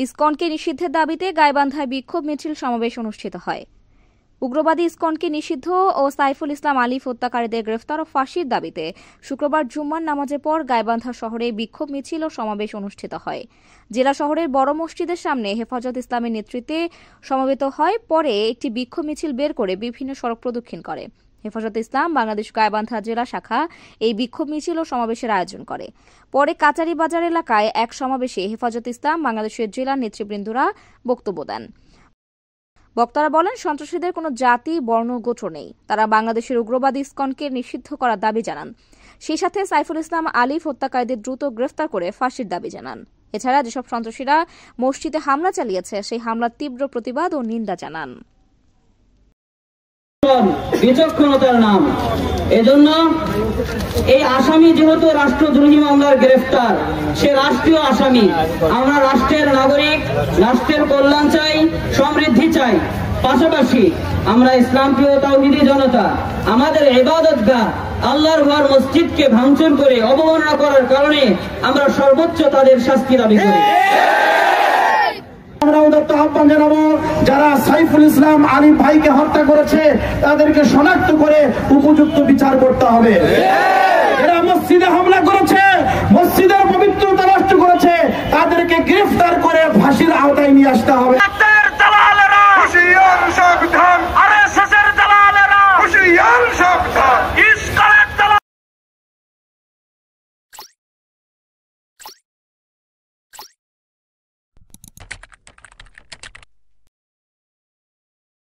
ইসকনকে নিষিদ্ধের দাবিতে গাইবান্ধায় বিক্ষোভ মিছিল সমাবেশ অনুষ্ঠিত হয়। উগ্রবাদী ইসকনকে নিষিদ্ধ ও সাইফুল ইসলাম আলিফ হত্যাকারীদের গ্রেফতার ও ফাঁসির দাবিতে শুক্রবার জুম্মার নামাজের পর গাইবান্ধা শহরে বিক্ষোভ মিছিল ও সমাবেশ অনুষ্ঠিত হয়। জেলা শহরের বড় মসজিদের সামনে হেফাজত ইসলামের নেতৃত্বে সমবেত হয়। পরে একটি বিক্ষোভ মিছিল বের করে বিভিন্ন সড়ক প্রদক্ষিণ করে। হেফাজত ইসলাম বাংলাদেশ গাইবান্ধা জেলা শাখা এই বিক্ষোভ মিছিল ও সমাবেশের আয়োজন করে। পরে কাচারি বাজার এলাকায় এক সমাবেশে হেফাজত ইসলাম বাংলাদেশের জেলা নেতৃবৃন্দরা বক্তব্য দেন। বক্তারা বলেন, সন্ত্রাসীদের কোনো জাতি, বর্ণ, গোত্র নেই। তারা বাংলাদেশের উগ্রবাদী ইসকনকে নিষিদ্ধ করার দাবি জানান। সেই সাথে সাইফুল ইসলাম আলিফ হত্যাকারীদের দ্রুত গ্রেফতার করে ফাঁসির দাবি জানান। এছাড়া যেসব সন্ত্রাসীরা মসজিদে হামলা চালিয়েছে সেই হামলার তীব্র প্রতিবাদ ও নিন্দা জানান। বিচক্ষণতার নাম। এজন্য এই আসামি যেহেতু রাষ্ট্রদ্রোহী মামলার গ্রেফতার, সে রাষ্ট্রীয় আসামি। আমরা রাষ্ট্রের নাগরিক, রাষ্ট্রের কল্যাণ চাই, সমৃদ্ধি চাই। পাশাপাশি আমরা ইসলাম প্রিয় তাওহীদি জনতা আমাদের ইবাদতগাহ আল্লাহর ঘর মসজিদকে ভাঙচুর করে অবমাননা করার কারণে আমরা সর্বোচ্চ তাদের শাস্তি দাবি করি। আমরা উদাত্ত আহ্বান জানাবো, যারা সাইফুল ইসলাম আলিফ ভাইকে হত্যা করেছে তাদেরকে শনাক্ত করে উপযুক্ত বিচার করতে হবে। এরা মসজিদে হামলা করেছে, মসজিদের পবিত্রতা নষ্ট করেছে, তাদেরকে গ্রেফতার করে ফাঁসির আওতায় নিয়ে আসতে হবে।